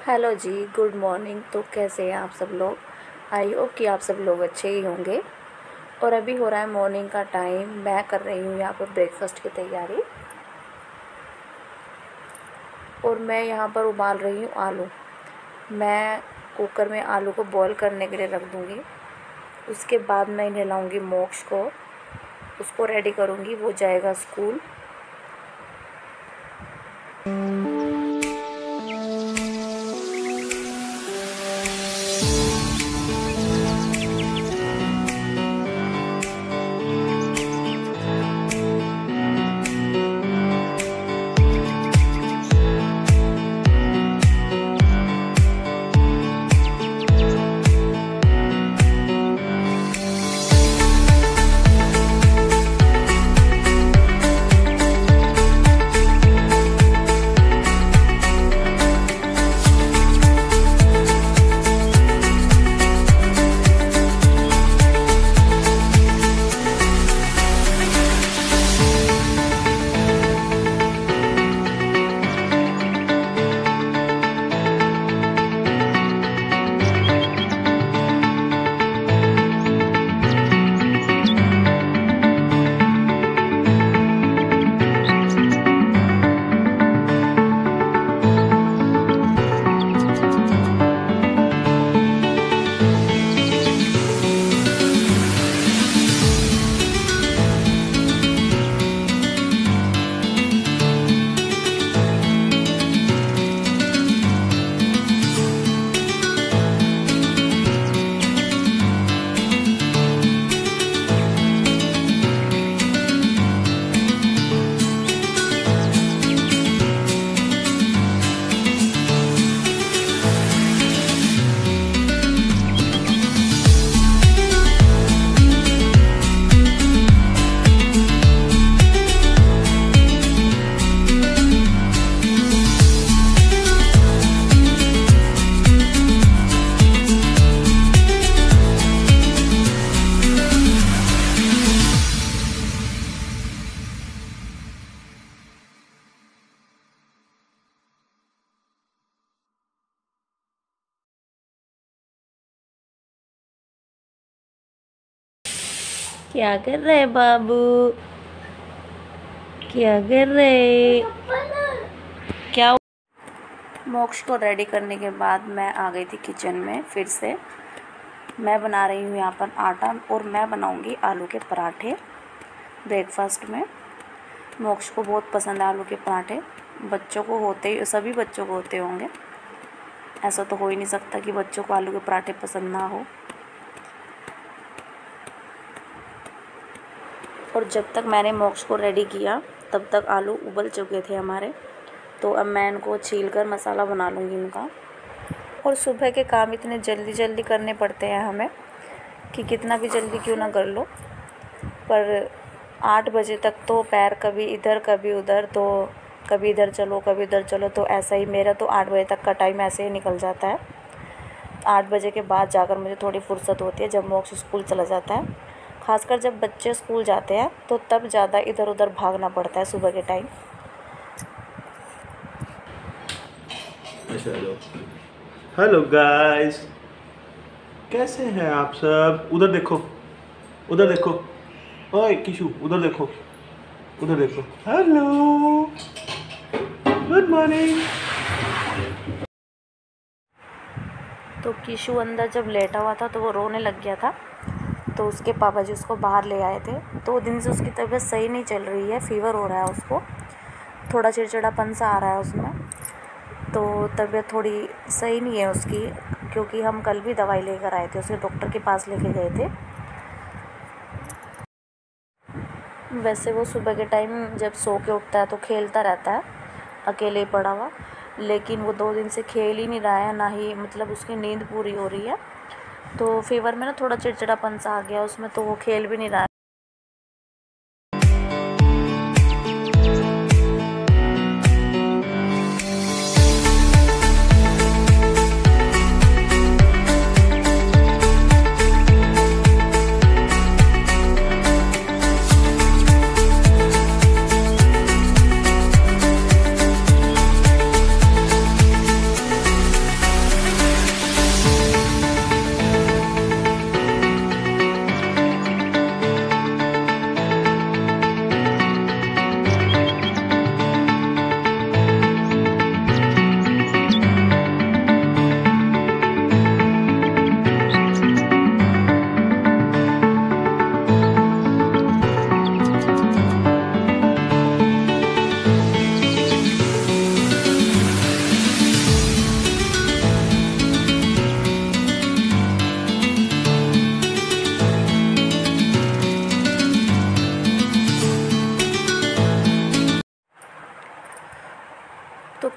Hello जी, good morning. तो कैसे हैं आप सब लोग? आई होप कि आप सब लोग अच्छे ही होंगे। और अभी हो रहा है मॉर्निंग का टाइम। मैं कर रही हूँ यहाँ पर ब्रेकफास्ट की तैयारी। और मैं यहाँ पर उबाल रही हूँ आलू। मैं कुकर में आलू को बॉईल करने के लिए रख दूँगी। उसके बाद मैं इन्हें लाऊँगी मोक्ष को, उसको रेडी करूँगी, वो जाएगा स्कूल। क्या कर रहे बाबू? क्या कर रहे? क्या? मोक्ष को रेडी करने के बाद मैं आ गई थी किचन में फिर से। मैं बना रही हूँ यहाँ पर आटा और मैं बनाऊँगी आलू के पराठे ब्रेकफास्ट में। मोक्ष को बहुत पसंद है आलू के पराठे। बच्चों को होते ही, सभी बच्चों को होते होंगे। ऐसा तो हो ही नहीं सकता कि बच्चों को आलू के पराठे पसंद ना हो। और जब तक मैंने मोक्ष को रेडी किया तब तक आलू उबल चुके थे हमारे। तो अब मैं इनको छील कर मसाला बना लूँगी इनका। और सुबह के काम इतने जल्दी जल्दी करने पड़ते हैं हमें कि कितना भी जल्दी क्यों ना कर लो, पर 8 बजे तक तो पैर कभी इधर कभी उधर, तो कभी इधर चलो कभी उधर चलो। तो ऐसा ही मेरा तो 8 बजे तक का टाइम ऐसे ही निकल जाता है। 8 बजे के बाद जाकर मुझे थोड़ी फुर्सत होती है जब मोक्ष स्कूल चला जाता है। खासकर जब बच्चे स्कूल जाते हैं तो तब ज़्यादा इधर उधर भागना पड़ता है सुबह के टाइम। हेलो गाइस, कैसे हैं आप सब? उधर देखो, उधर देखो। ओए किशु, उधर देखो, उधर देखो। Hello, good morning. तो किशु अंदर जब लेटा हुआ था तो वो रोने लग गया था। तो उसके पापा जी उसको बाहर ले आए थे। 2 दिन से उसकी तबीयत सही नहीं चल रही है, फ़ीवर हो रहा है उसको, थोड़ा चिड़चिड़ापन सा आ रहा है उसमें। तो तबीयत थोड़ी सही नहीं है उसकी, क्योंकि हम कल भी दवाई लेकर आए थे, उसे डॉक्टर के पास लेके गए थे। वैसे वो सुबह के टाइम जब सो के उठता है तो खेलता रहता है अकेले ही पड़ा हुआ, लेकिन वो 2 दिन से खेल ही नहीं रहा है, ना ही मतलब उसकी नींद पूरी हो रही है। तो फीवर में ना थोड़ा चिड़चिड़ापन सा आ गया उसमें, तो वो खेल भी नहीं रहा है।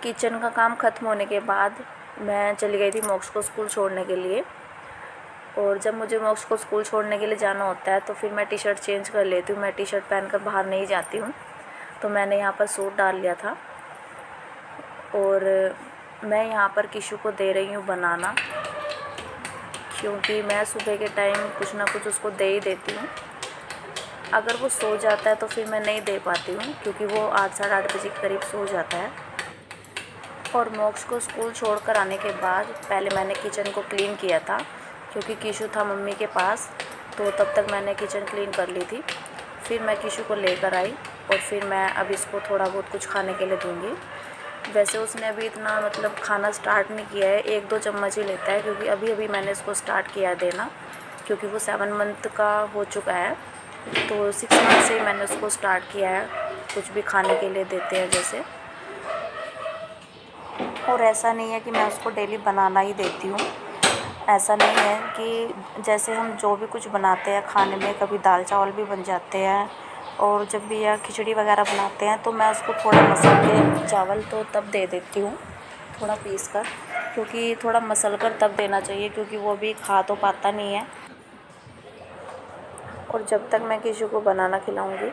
किचन का काम ख़त्म होने के बाद मैं चली गई थी मोक्ष को स्कूल छोड़ने के लिए। और जब मुझे मोक्ष को स्कूल छोड़ने के लिए जाना होता है तो फिर मैं टी शर्ट चेंज कर लेती हूँ। मैं टी शर्ट पहनकर बाहर नहीं जाती हूँ। तो मैंने यहाँ पर सूट डाल लिया था और मैं यहाँ पर किशु को दे रही हूँ बनाना, क्योंकि मैं सुबह के टाइम कुछ ना कुछ उसको दे ही देती हूँ। अगर वो सो जाता है तो फिर मैं नहीं दे पाती हूँ, क्योंकि वो 8 साढ़े 8 बजे के करीब सो जाता है। और मोक्ष को स्कूल छोड़कर आने के बाद पहले मैंने किचन को क्लीन किया था, क्योंकि किशु था मम्मी के पास, तो तब तक मैंने किचन क्लीन कर ली थी। फिर मैं किशु को लेकर आई और फिर मैं अब इसको थोड़ा बहुत कुछ खाने के लिए दूँगी। वैसे उसने अभी इतना मतलब खाना स्टार्ट नहीं किया है, 1-2 चम्मच ही लेता है, क्योंकि अभी अभी मैंने इसको स्टार्ट किया है देना, क्योंकि वो 7 मंथ का हो चुका है। तो 6 मंथ से ही मैंने उसको स्टार्ट किया है, कुछ भी खाने के लिए देते हैं जैसे। और ऐसा नहीं है कि मैं उसको डेली बनाना ही देती हूँ, ऐसा नहीं है कि जैसे हम जो भी कुछ बनाते हैं खाने में, कभी दाल चावल भी बन जाते हैं और जब भी या खिचड़ी वगैरह बनाते हैं तो मैं उसको थोड़ा मसल के चावल तो तब दे देती हूँ, थोड़ा पीस कर, क्योंकि थोड़ा मसल कर तब देना चाहिए, क्योंकि वो भी खा तो पाता नहीं है। और जब तक मैं किशु को बनाना खिलाऊंगी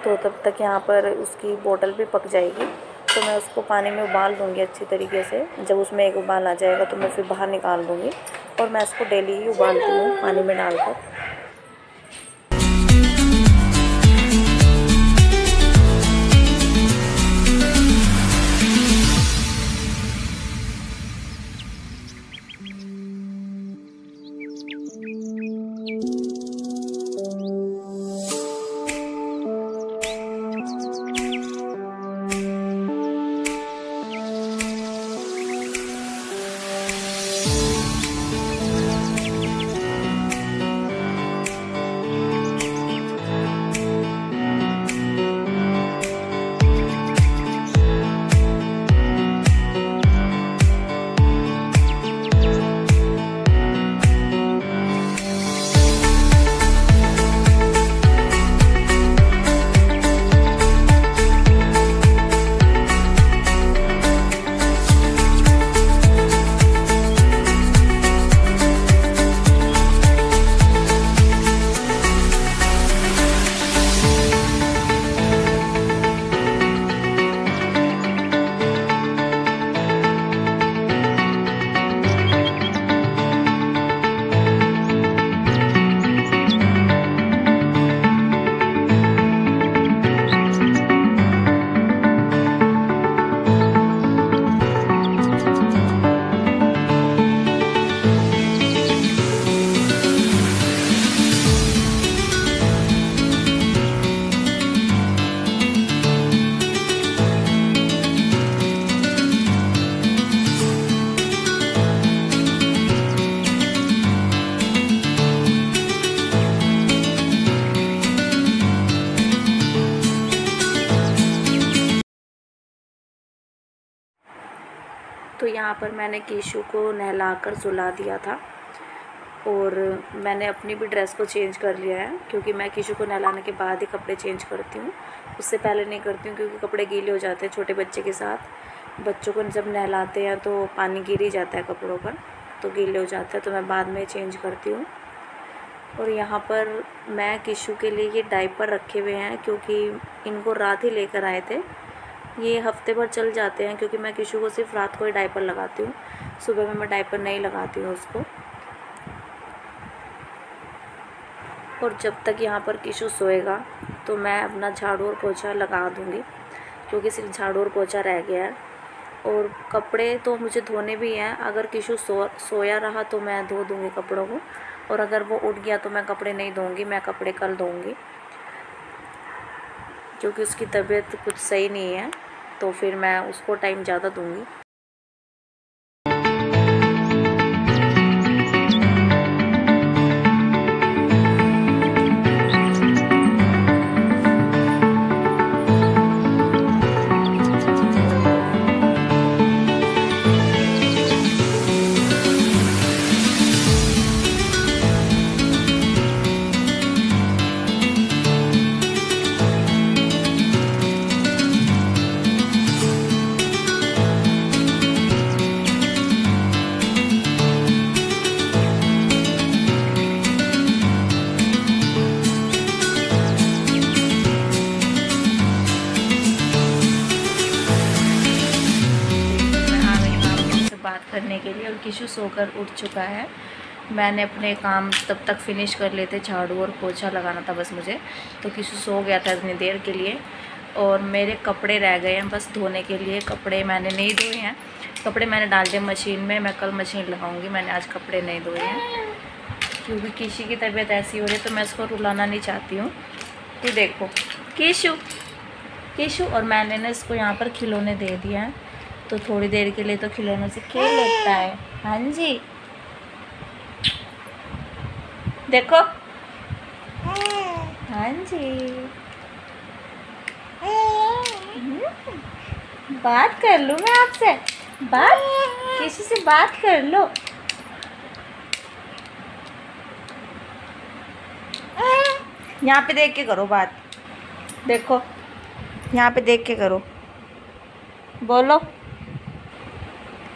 तो तब तक यहाँ पर उसकी बोतल भी पक जाएगी। तो मैं उसको पानी में उबाल दूँगी अच्छी तरीके से। जब उसमें एक उबाल आ जाएगा तो मैं फिर बाहर निकाल दूँगी, और मैं इसको डेली ही उबालती हूँ पानी में डालकर। तो यहाँ पर मैंने किशु को नहलाकर सुला दिया था और मैंने अपनी भी ड्रेस को चेंज कर लिया है, क्योंकि मैं किशु को नहलाने के बाद ही कपड़े चेंज करती हूँ, उससे पहले नहीं करती हूँ, क्योंकि कपड़े गीले हो जाते हैं छोटे बच्चे के साथ। बच्चों को जब नहलाते हैं तो पानी गिर ही जाता है कपड़ों पर, तो गीले हो जाते हैं, तो मैं बाद में चेंज करती हूँ। और यहाँ पर मैं किशु के लिए ये डायपर रखे हुए हैं, क्योंकि इनको रात ही लेकर आए थे। ये हफ्ते भर चल जाते हैं, क्योंकि मैं किशु को सिर्फ रात को ही डायपर लगाती हूँ, सुबह में मैं डायपर नहीं लगाती हूँ उसको। और जब तक यहाँ पर किशु सोएगा तो मैं अपना झाड़ू और पोछा लगा दूँगी, क्योंकि सिर्फ झाड़ू और पोछा रह गया है। और कपड़े तो मुझे धोने भी हैं, अगर किशु सोया रहा तो मैं धो दूँगी कपड़ों को, और अगर वो उठ गया तो मैं कपड़े नहीं धोऊँगी, मैं कपड़े कल धोऊँगी, क्योंकि उसकी तबीयत कुछ सही नहीं है, तो फिर मैं उसको टाइम ज़्यादा दूँगी। बात करने के लिए। और किशु सोकर उठ चुका है। मैंने अपने काम तब तक फिनिश कर लेते, झाड़ू और पोछा लगाना था बस मुझे, तो किशु सो गया था इतनी देर के लिए। और मेरे कपड़े रह गए हैं बस धोने के लिए। कपड़े मैंने नहीं धोए हैं, कपड़े मैंने डाल दिए मशीन में, मैं कल मशीन लगाऊंगी। मैंने आज कपड़े नहीं धोए हैं क्योंकि किसी की तबीयत ऐसी हो रही है, तो मैं इसको रुलाना नहीं चाहती हूँ। तो देखो किशु किशु, और मैंने ना इसको यहाँ पर खिलौने दे दिया है, तो थोड़ी देर के लिए तो खिलौनों से खेल लेता है। हाँ जी, देखो, हाँ जी। बात कर लूँ मैं आपसे, बात, किसी से बात कर लो। यहाँ पे देख के करो बात, देखो यहाँ पे देख के करो, बोलो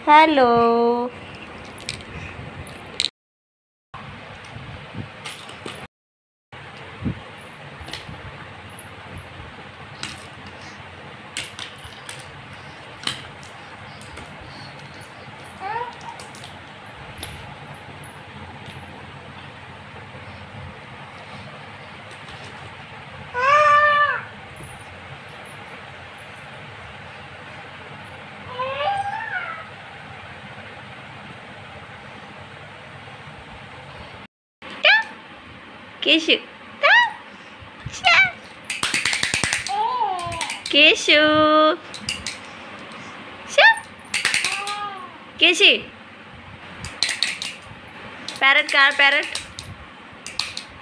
हेलो। केशु केशु केशी, पैरट कहाँ है? पैरट,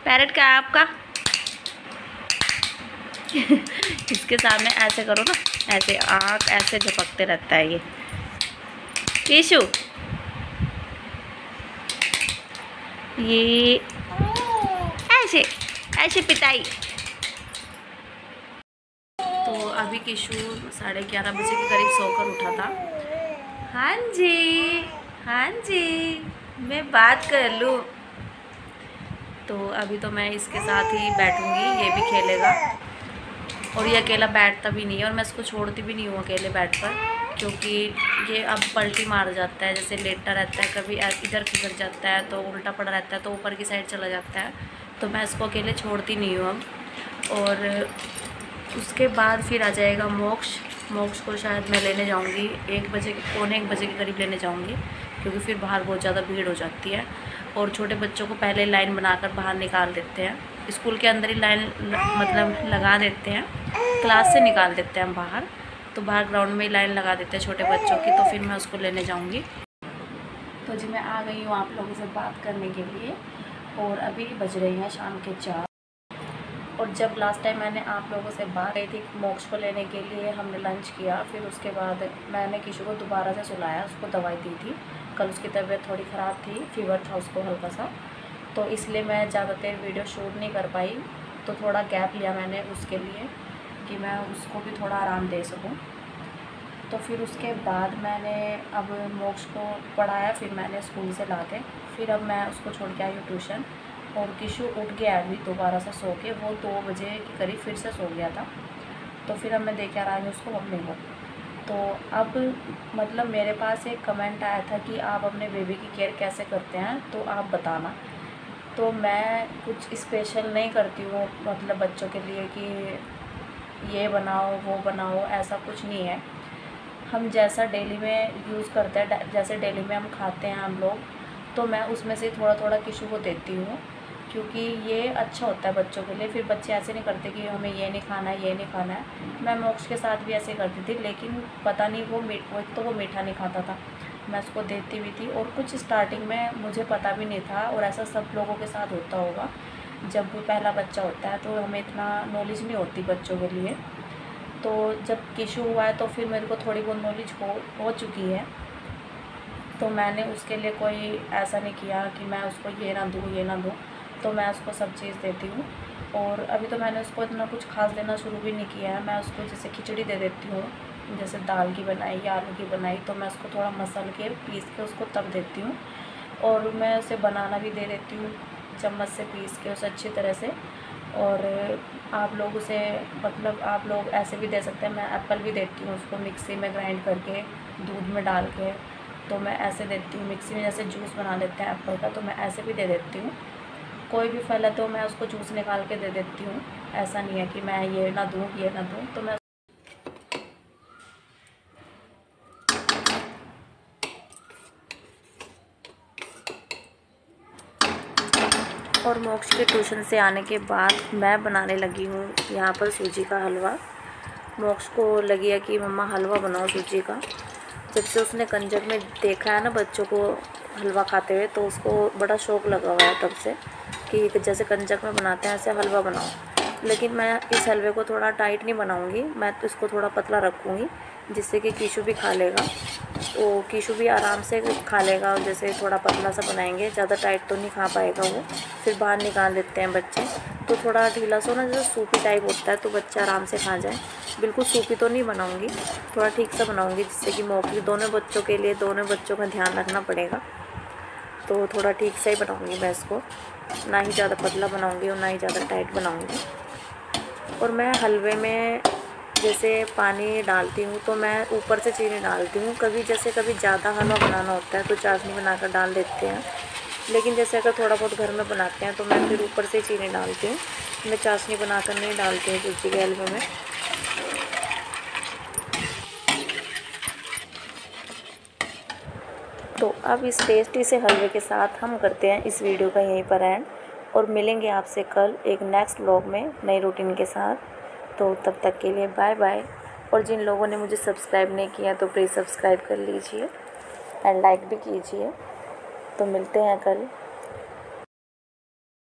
पैरट कहाँ है आपका? इसके सामने ऐसे करो ना, ऐसे आँख ऐसे झपकते रहता है ये केशु। ये ऐसे ऐसे पिटाई। तो अभी किशु 11:30 बजे के करीब सोकर उठा था। हाँ जी, हाँ जी, मैं बात कर लूँ। तो अभी तो मैं इसके साथ ही बैठूंगी, ये भी खेलेगा। और ये अकेला बैठता भी नहीं है, और मैं इसको छोड़ती भी नहीं हूँ अकेले बैठ कर, क्योंकि ये अब पलटी मार जाता है, जैसे लेटता रहता है, कभी इधर किधर जाता है, तो उल्टा पड़ा रहता है, तो ऊपर की साइड चला जाता है। तो मैं इसको अकेले छोड़ती नहीं हूँ अब। और उसके बाद फिर आ जाएगा मोक्ष। मोक्ष को शायद मैं लेने जाऊँगी 1 बजे, पौने 1 बजे के करीब लेने जाऊँगी, क्योंकि फिर बाहर बहुत ज़्यादा भीड़ हो जाती है। और छोटे बच्चों को पहले लाइन बनाकर बाहर निकाल देते हैं, स्कूल के अंदर ही लाइन मतलब लगा देते हैं, क्लास से निकाल देते हैं बाहर, तो बाहर ग्राउंड में ही लाइन लगा देते हैं छोटे बच्चों की। तो फिर मैं उसको लेने जाऊँगी। तो जी मैं आ गई हूँ आप लोगों से बात करने के लिए, और अभी बज रहे हैं शाम के 4। और जब लास्ट टाइम मैंने आप लोगों से बात की थी मोक्ष को लेने के लिए, हमने लंच किया, फिर उसके बाद मैंने किशु को दोबारा से सुलाया, उसको दवाई दी थी। कल उसकी तबीयत थोड़ी ख़राब थी, फीवर था उसको हल्का सा, तो इसलिए मैं ज़्यादा देर वीडियो शूट नहीं कर पाई। तो थोड़ा गैप लिया मैंने उसके लिए, कि मैं उसको भी थोड़ा आराम दे सकूं। तो फिर उसके बाद मैंने अब मोक्ष को पढ़ाया, फिर मैंने स्कूल से ला के फिर अब मैं उसको छोड़ के आई हूँ ट्यूशन। और किशु उठ गया अभी दोबारा से सो के, वो 2 बजे के करीब फिर से सो गया था। तो फिर अब मैं दे के आ रही हूँ उसको मम्मी को। तो अब मतलब मेरे पास एक कमेंट आया था कि आप अपने बेबी की केयर कैसे करते हैं, तो आप बताना। तो मैं कुछ स्पेशल नहीं करती हूँ मतलब बच्चों के लिए कि ये बनाओ वो बनाओ, ऐसा कुछ नहीं है। हम जैसा डेली में यूज़ करते हैं, जैसे डेली में हम खाते हैं हम लोग, तो मैं उसमें से थोड़ा थोड़ा किशु को देती हूँ, क्योंकि ये अच्छा होता है बच्चों के लिए। फिर बच्चे ऐसे नहीं करते कि हमें ये नहीं खाना है, ये नहीं खाना है। मैं मोक्ष के साथ भी ऐसे करती थी, लेकिन पता नहीं वो वो मीठा नहीं खाता था, मैं उसको देती भी थी। और कुछ स्टार्टिंग में मुझे पता भी नहीं था, और ऐसा सब लोगों के साथ होता होगा, जब वो पहला बच्चा होता है तो हमें इतना नॉलेज नहीं होती बच्चों के लिए। तो जब किशु हुआ है तो फिर मेरे को थोड़ी बहुत नॉलेज हो चुकी है। तो मैंने उसके लिए कोई ऐसा नहीं किया कि मैं उसको ये ना दूँ ये ना दूँ, तो मैं उसको सब चीज़ देती हूँ। और अभी तो मैंने उसको इतना कुछ खास देना शुरू भी नहीं किया है। मैं उसको जैसे खिचड़ी दे देती हूँ, जैसे दाल की बनाई या आलू की बनाई, तो मैं उसको थोड़ा मसल के पीस के उसको तब देती हूँ। और मैं उसे बनाना भी दे देती हूँ, चम्मच से पीस के उसे अच्छी तरह से। और आप लोग उसे मतलब आप लोग ऐसे भी दे सकते हैं, मैं एप्पल भी देती हूँ उसको मिक्सी में ग्राइंड करके दूध में डाल के, तो मैं ऐसे देती हूँ। मिक्सी में जैसे जूस बना लेते हैं एप्पल का, तो मैं ऐसे भी दे देती हूँ। कोई भी फल है तो मैं उसको जूस निकाल के दे देती हूँ। ऐसा नहीं है कि मैं ये ना दूँ ये ना दूँ। तो मैं और मोक्ष के ट्यूशन से आने के बाद मैं बनाने लगी हूँ यहाँ पर सूजी का हलवा। मोक्ष को लगी है कि मम्मा हलवा बनाओ सूजी का। जब से उसने कंजक में देखा है ना बच्चों को हलवा खाते हुए, तो उसको बड़ा शौक़ लगा हुआ है तब से कि जैसे कंजक में बनाते हैं ऐसे हलवा बनाओ। लेकिन मैं इस हलवे को थोड़ा टाइट नहीं बनाऊंगी, मैं तो इसको थोड़ा पतला रखूँगी जिससे कि कीशु भी खा लेगा। तो कीशु भी आराम से खा लेगा। और जैसे थोड़ा पतला सा बनाएंगे, ज़्यादा टाइट तो नहीं खा पाएगा वो, फिर बाहर निकाल देते हैं बच्चे। तो थोड़ा ढीला सा ना, जैसे सूपी टाइप होता है, तो बच्चा आराम से खा जाए। बिल्कुल सूपी तो नहीं बनाऊंगी, थोड़ा ठीक सा बनाऊंगी जिससे कि मोक्ष दोनों बच्चों के लिए, दोनों बच्चों का ध्यान रखना पड़ेगा। तो थोड़ा ठीक सा ही बनाऊंगी मैं इसको, ना ही ज़्यादा पतला बनाऊंगी और ना ही ज़्यादा टाइट बनाऊंगी। और मैं हलवे में जैसे पानी डालती हूँ तो मैं ऊपर से चीनी डालती हूँ। कभी ज़्यादा हलवा बनाना होता है तो चाशनी बनाकर डाल देते हैं। लेकिन जैसे अगर थोड़ा बहुत घर में बनाते हैं तो मैं फिर ऊपर से चीनी डालती हूँ। मैं चाशनी बनाकर नहीं डालती हूँ सूजी के हलवे में। तो अब इस टेस्टी से हलवे के साथ हम करते हैं इस वीडियो का यहीं पर एंड, और मिलेंगे आपसे कल एक नेक्स्ट व्लॉग में नई रूटीन के साथ। तो तब तक के लिए बाय बाय। और जिन लोगों ने मुझे सब्सक्राइब नहीं किया तो प्लीज़ सब्सक्राइब कर लीजिए एंड लाइक भी कीजिए। तो मिलते हैं कल।